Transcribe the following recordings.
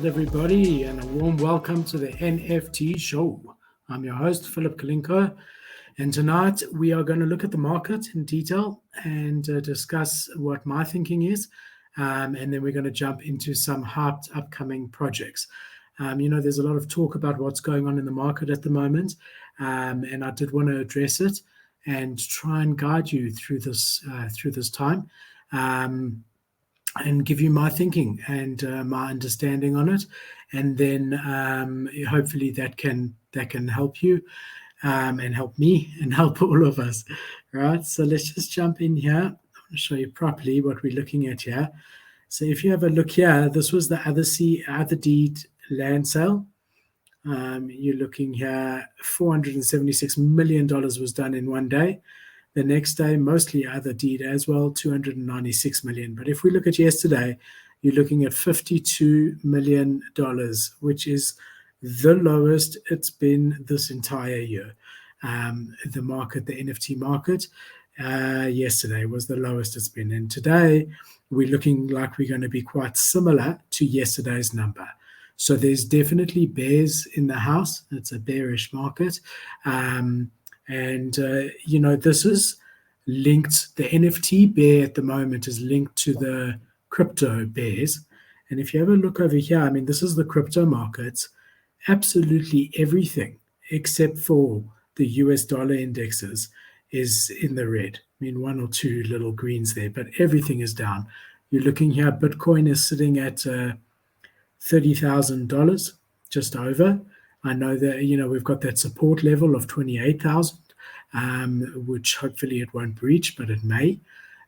right, everybody, and a warm welcome to the NFT show. I'm your host, Philip Kalinko, and tonight we are going to look at the market in detail and discuss what my thinking is, and then we're going to jump into some hyped upcoming projects. There's a lot of talk about what's going on in the market at the moment, and I did want to address it and try and guide you through this time. And give you my thinking and my understanding on it, and then hopefully that can help you and help me and help all of us. Right. So let's just jump in here. I want to show you properly what we're looking at here. So if you have a look here, this was the other deed land sale. You're looking here, $476 million was done in one day. The next day, mostly other deed as well, 296 million. But if we look at yesterday, you're looking at $52 million, which is the lowest it's been this entire year. The market, the NFT market, yesterday was the lowest it's been. And today, we're looking like we're going to be quite similar to yesterday's number. So there's definitely bears in the house. It's a bearish market. This is linked, the NFT bear at the moment is linked to the crypto bears. And if you have a look over here, this is the crypto markets. Absolutely everything except for the US dollar indexes is in the red. One or two little greens there, but everything is down. You're looking here, Bitcoin is sitting at $30,000, just over. I know that, we've got that support level of 28,000, which hopefully it won't breach, but it may.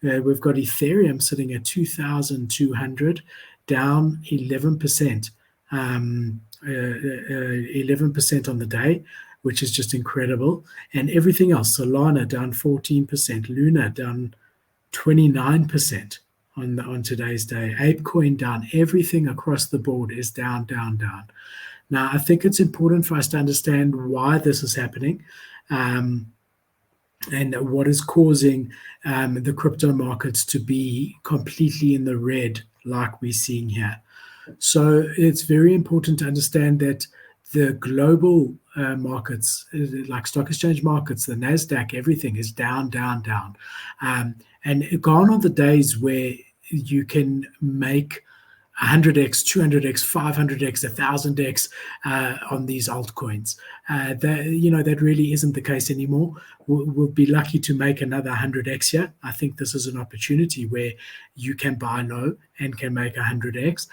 We've got Ethereum sitting at 2,200, down 11%, 11% on the day, which is just incredible. And everything else, Solana down 14%, Luna down 29% on today's day, ApeCoin down. Everything across the board is down, down, down. Now, I think it's important for us to understand why this is happening and what is causing the crypto markets to be completely in the red like we're seeing here. So it's very important to understand that the global markets, like stock exchange markets, the NASDAQ, everything is down, down, down. And gone are the days where you can make 100x, 200x, 500x, 1000x on these altcoins. That really isn't the case anymore. We'll be lucky to make another 100x here. I think this is an opportunity where you can buy low and can make 100x.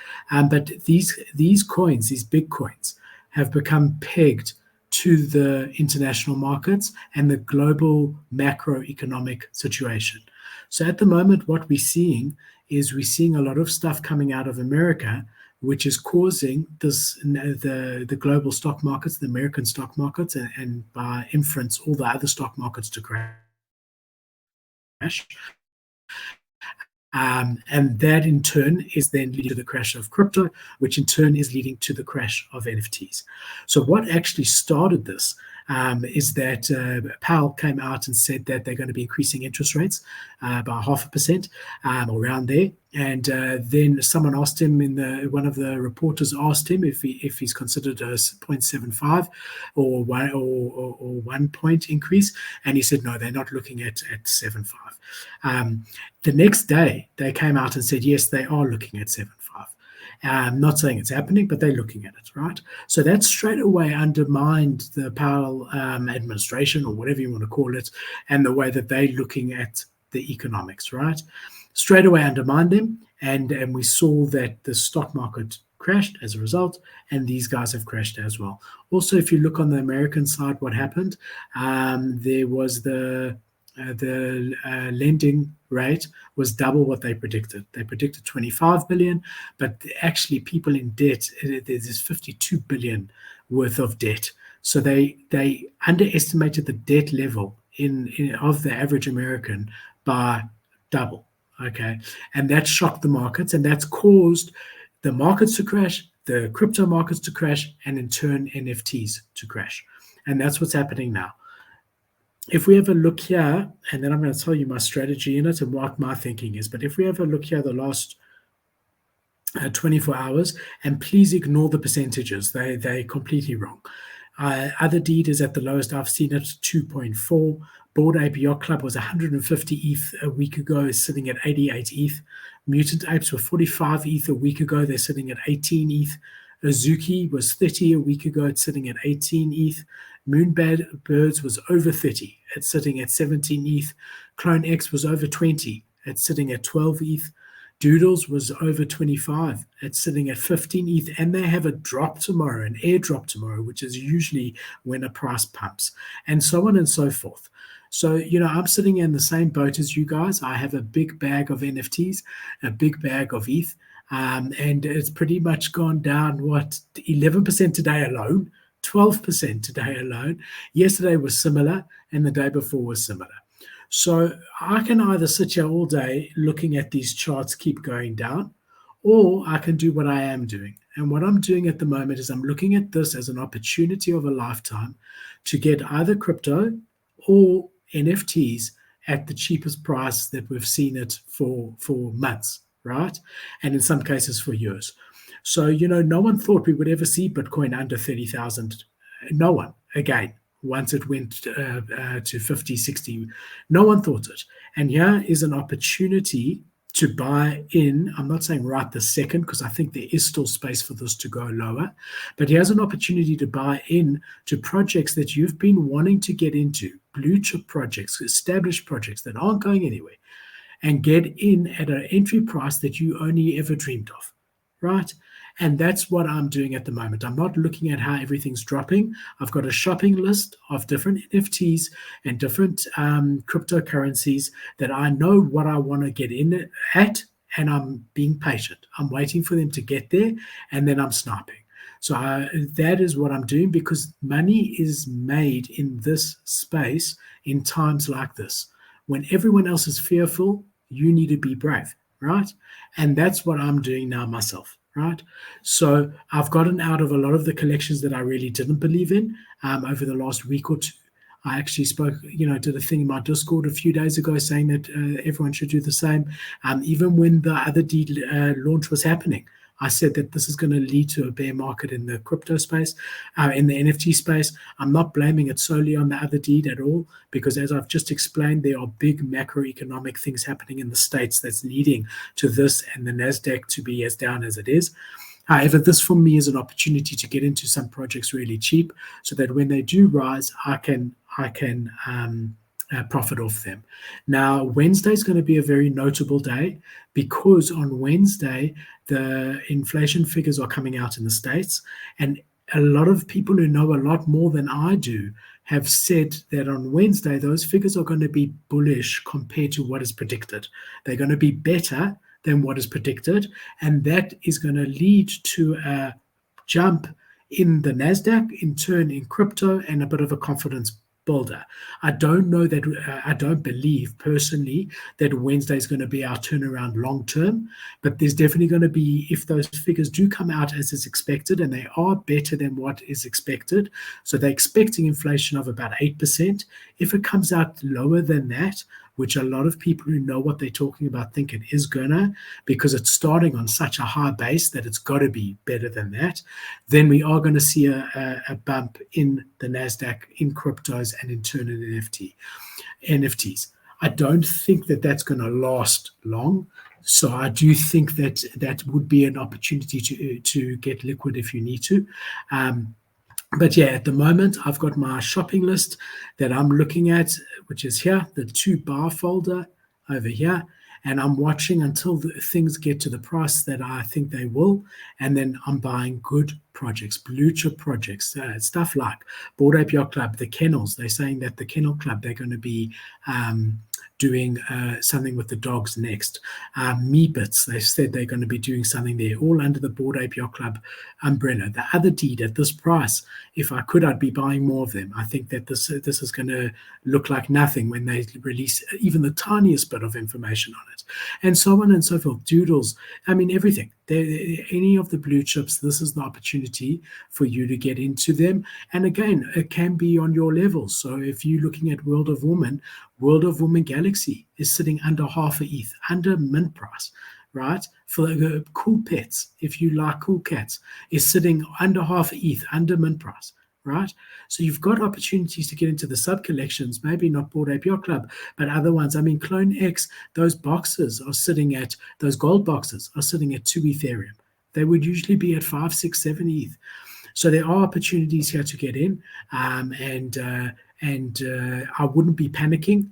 But these coins, these big coins, have become pegged to the international markets and the global macroeconomic situation. So at the moment, what we're seeing a lot of stuff coming out of America, which is causing the global stock markets, the American stock markets, and by inference, all the other stock markets to crash. And that in turn is then leading to the crash of crypto, which in turn is leading to the crash of NFTs. So what actually started this is that Powell came out and said that they're going to be increasing interest rates by 0.5%, around there. And then someone asked him, one of the reporters asked him if he's considered a 0.75 or 1 point increase, and he said no, they're not looking at 7.5. The next day they came out and said yes, they are looking at 7.5. Not saying it's happening, but they're looking at it, right? So that straight away undermined the Powell administration, or whatever you want to call it, and the way that they're looking at the economics, right? Straight away undermined them, and we saw that the stock market crashed as a result, and these guys have crashed as well. Also, if you look on the American side, what happened? There was the lending rate was double what they predicted. They predicted 25 billion, but actually people in debt, there's 52 billion worth of debt. So they underestimated the debt level of the average American by double. Okay, and that shocked the markets, and that's caused the markets to crash, the crypto markets to crash, and in turn NFTs to crash. And that's what's happening now. If we have a look here, and then I'm going to tell you my strategy in it and what my thinking is, but if we have a look here, the last 24 hours, and please ignore the percentages. They're completely wrong. Other deed is at the lowest I've seen it, 2.4. Bored Ape Yacht Club was 150 ETH a week ago, is sitting at 88 ETH. Mutant Apes were 45 ETH a week ago, they're sitting at 18 ETH. Azuki was 30 a week ago, it's sitting at 18 ETH. Moonbad Birds was over 30, it's sitting at 17 ETH. Clone X was over 20, it's sitting at 12 ETH. Doodles was over 25. It's sitting at 15 ETH, and they have a drop tomorrow, an airdrop tomorrow, which is usually when a price pumps, and so on and so forth. So, I'm sitting in the same boat as you guys. I have a big bag of NFTs, a big bag of ETH, and it's pretty much gone down, 11% today alone, 12% today alone. Yesterday was similar, and the day before was similar. So I can either sit here all day looking at these charts keep going down, or I can do what I am doing. And what I'm doing at the moment is I'm looking at this as an opportunity of a lifetime to get either crypto or NFTs at the cheapest price that we've seen it for months, right? And in some cases for years. So, no one thought we would ever see Bitcoin under 30,000. No one, again. Once it went to 50, 60, no one thought it. And here is an opportunity to buy in. I'm not saying right this second, because I think there is still space for this to go lower. But here's an opportunity to buy in to projects that you've been wanting to get into, blue chip projects, established projects that aren't going anywhere, and get in at an entry price that you only ever dreamed of, right? And that's what I'm doing at the moment. I'm not looking at how everything's dropping. I've got a shopping list of different NFTs and different cryptocurrencies that I know what I want to get in at, and I'm being patient. I'm waiting for them to get there, and then I'm sniping. So that is what I'm doing, because money is made in this space in times like this. When everyone else is fearful, you need to be brave, right? And that's what I'm doing now myself. Right. So I've gotten out of a lot of the collections that I really didn't believe in over the last week or two. I actually spoke, did a thing in my Discord a few days ago saying that everyone should do the same. Even when the other deed launch was happening, I said that this is going to lead to a bear market in the crypto space, in the NFT space. I'm not blaming it solely on the other deed at all, because as I've just explained, there are big macroeconomic things happening in the States that's leading to this and the NASDAQ to be as down as it is. However, this for me is an opportunity to get into some projects really cheap, so that when they do rise, I can profit off them. Now, Wednesday is going to be a very notable day, because on Wednesday, the inflation figures are coming out in the States, and a lot of people who know a lot more than I do have said that on Wednesday, those figures are going to be bullish compared to what is predicted. They're going to be better than what is predicted, and that is going to lead to a jump in the NASDAQ, in turn in crypto, and a bit of a confidence builder. I don't know that, I don't believe personally that Wednesday is going to be our turnaround long term, but there's definitely going to be, if those figures do come out as is expected, and they are better than what is expected, so they're expecting inflation of about 8%. If it comes out lower than that, which a lot of people who know what they're talking about think it is gonna, because it's starting on such a high base that it's got to be better than that, then we are going to see a bump in the NASDAQ, in cryptos, and in turn in NFTs. I don't think that that's going to last long. So I do think that that would be an opportunity to get liquid if you need to. But yeah, at the moment, I've got my shopping list that I'm looking at, which is here, the 2-bar folder over here. And I'm watching until things get to the price that I think they will. And then I'm buying good projects, blue chip projects, stuff like Bored Ape Yacht Club, the kennels. They're saying that the Kennel Club, they're going to be doing something with the dogs next. Meebits, they said they're going to be doing something there, all under the Bored Ape Yacht Club umbrella. The other deed at this price, if I could, I'd be buying more of them. I think that this is going to look like nothing when they release even the tiniest bit of information on it, and so on and so forth. Doodles, I mean, everything. Any of the blue chips, this is the opportunity for you to get into them. And again, it can be on your level. So if you're looking at World of Woman Galaxy is sitting under half a ETH, under mint price, right? For the cool pets, if you like cool cats, is sitting under half ETH, under mint price, right? So you've got opportunities to get into the sub collections, maybe not Bored Ape Yacht Club, but other ones. I mean, Clone X, those boxes are sitting at, those gold boxes are sitting at 2 Ethereum. They would usually be at 5, 6, 7 ETH. So there are opportunities here to get in, and I wouldn't be panicking.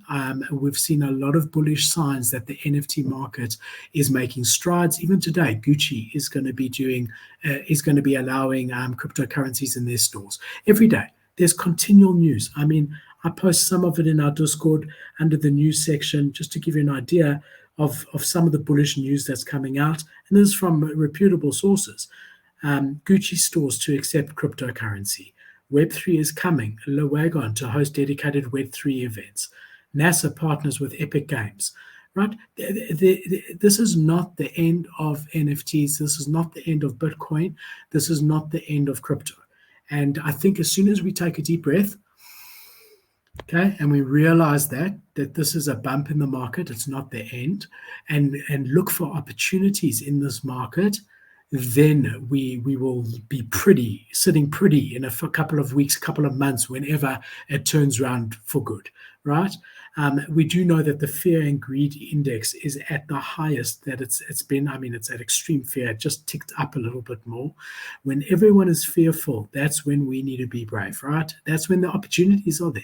We've seen a lot of bullish signs that the NFT market is making strides. Even today, Gucci is going to be allowing cryptocurrencies in their stores every day. There's continual news. I mean, I post some of it in our Discord under the news section just to give you an idea of some of the bullish news that's coming out, and this is from reputable sources. Gucci stores to accept cryptocurrency. Web3 is coming. Lowagon to host dedicated Web3 events. NASA partners with Epic Games. Right? This is not the end of NFTs. This is not the end of Bitcoin. This is not the end of crypto. And I think as soon as we take a deep breath, okay, and we realize that this is a bump in the market, it's not the end, and look for opportunities in this market, then we will be sitting pretty in a couple of weeks, couple of months, whenever it turns around for good, right? We do know that the fear and greed index is at the highest that it's been. I mean, it's at extreme fear. It just ticked up a little bit more. When everyone is fearful, that's when we need to be brave, right? That's when the opportunities are there.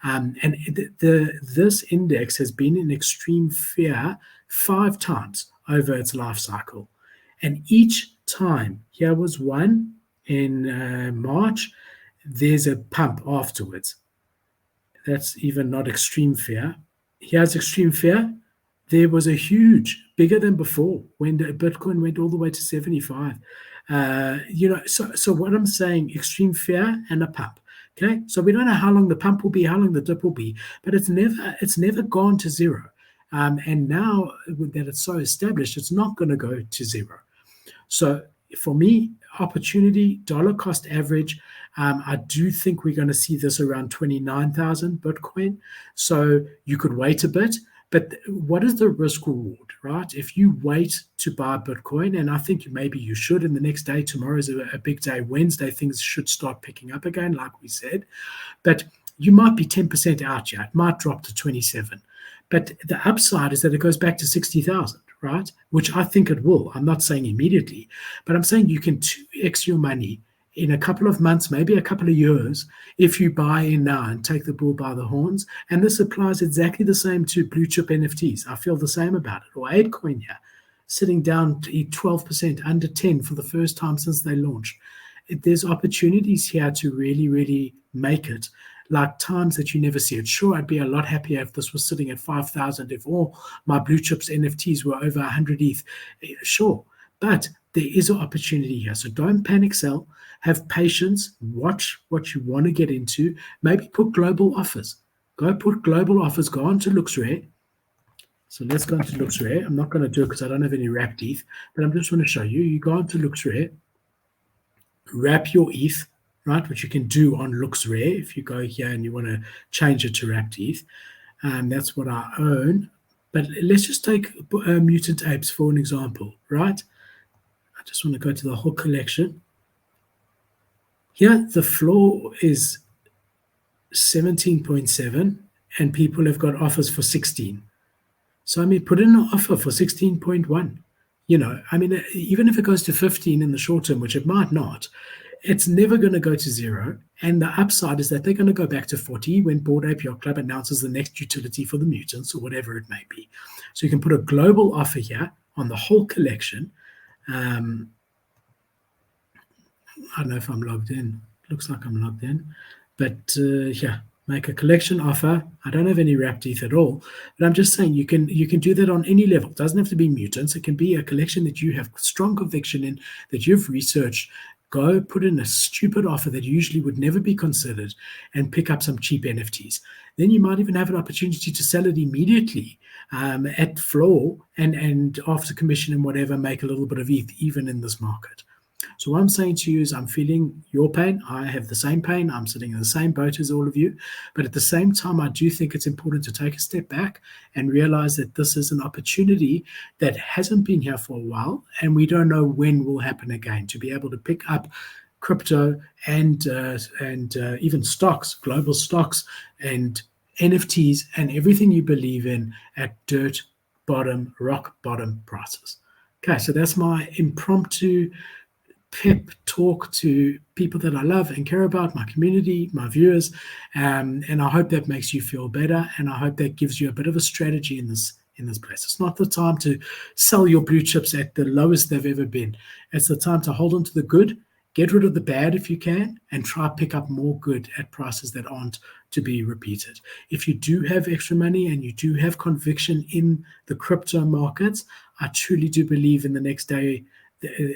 And this index has been in extreme fear 5 times over its life cycle. And each time, here was one in March, there's a pump afterwards. That's even not extreme fear. Here's extreme fear. There was a huge, bigger than before, when the Bitcoin went all the way to 75. So what I'm saying, extreme fear and a pump. Okay, so we don't know how long the pump will be, how long the dip will be, but it's never gone to zero. And now that it's so established, it's not going to go to zero. So for me, opportunity, dollar cost average, I do think we're going to see this around 29,000 Bitcoin. So you could wait a bit, but what is the risk reward, right? If you wait to buy Bitcoin, and I think maybe you should, and the next day, tomorrow is a big day, Wednesday, things should start picking up again, like we said, but you might be 10% out yet, it might drop to 27. But the upside is that it goes back to 60,000, right? Which I think it will. I'm not saying immediately, but I'm saying you can 2x your money in a couple of months, maybe a couple of years, if you buy in now and take the bull by the horns. And this applies exactly the same to blue chip NFTs. I feel the same about it. Or ApeCoin here, sitting down to 12%, under 10 for the first time since they launched. There's opportunities here to really, really make it. Like times that you never see it. Sure, I'd be a lot happier if this was sitting at 5,000, if all my blue chips NFTs were over 100 ETH. Sure, but there is an opportunity here. So don't panic sell. Have patience. Watch what you want to get into. Maybe put global offers. Go put global offers. Go on to LooksRare. So let's go into LooksRare. I'm not going to do it because I don't have any wrapped ETH, but I'm just going to show you. You go on to LooksRare, wrap your ETH, right, which you can do on LooksRare if you go here and you want to change it to wrapped ETH. That's what I own. But let's just take Mutant Apes for an example, right? I just want to go to the whole collection. Here, the floor is 17.7 and people have got offers for 16. So, I mean, put in an offer for 16.1. You know, I mean, even if it goes to 15 in the short term, which it might not, it's never going to go to zero. And the upside is that they're going to go back to 40 when Bored Ape Yacht Club announces the next utility for the mutants or whatever it may be. So you can put a global offer here on the whole collection. I don't know if I'm logged in. Looks like I'm logged in. But yeah, make a collection offer. I don't have any wrapped ETH at all. But I'm just saying you can do that on any level. It doesn't have to be mutants. It can be a collection that you have strong conviction in, that you've researched. Go put in a stupid offer that usually would never be considered and pick up some cheap NFTs. Then you might even have an opportunity to sell it immediately at floor and after commission and whatever, make a little bit of ETH even in this market. So what I'm saying to you is I'm feeling your pain. I have the same pain. I'm sitting in the same boat as all of you. But at the same time, I do think it's important to take a step back and realize that this is an opportunity that hasn't been here for a while, and we don't know when will happen again. To be able to pick up crypto and even stocks, global stocks, and NFTs and everything you believe in at rock bottom prices. Okay, so that's my impromptu pep talk to people that I love and care about, my community, my viewers, and I hope that makes you feel better, and I hope that gives you a bit of a strategy in this place. It's not the time to sell your blue chips at the lowest they've ever been. It's the time to hold on to the good, get rid of the bad if you can, and try pick up more good at prices that aren't to be repeated. If you do have extra money and you do have conviction in the crypto markets, I truly do believe in the next day,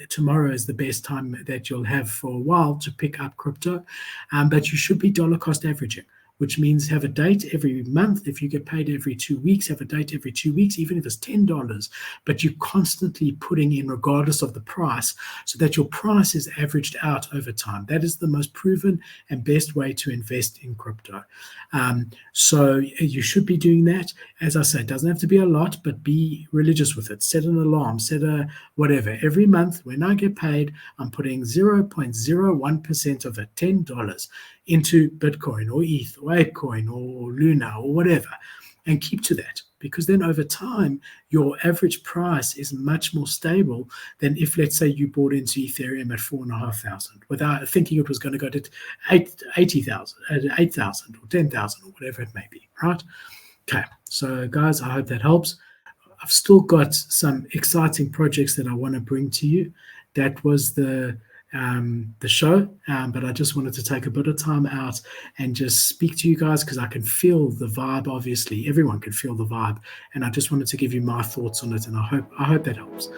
tomorrow is the best time that you'll have for a while to pick up crypto. But you should be dollar cost averaging, which means have a date every month. If you get paid every 2 weeks, have a date every 2 weeks, even if it's $10, but you're constantly putting in regardless of the price so that your price is averaged out over time. That is the most proven and best way to invest in crypto. So you should be doing that. As I say, it doesn't have to be a lot, but be religious with it. Set an alarm, set a whatever. Every month when I get paid, I'm putting 0.01% of it, $10, into Bitcoin or ETH or ApeCoin or Luna or whatever, and keep to that, because then over time your average price is much more stable than if, let's say, you bought into Ethereum at 4,500 without thinking it was going to go to 80,000, 8,000 or 10,000 or whatever it may be, right? Okay, so guys, I hope that helps. I've still got some exciting projects that I want to bring to you. That was the show, but I just wanted to take a bit of time out and just speak to you guys, because I can feel the vibe. Obviously everyone can feel the vibe, and I just wanted to give you my thoughts on it, and I hope that helps.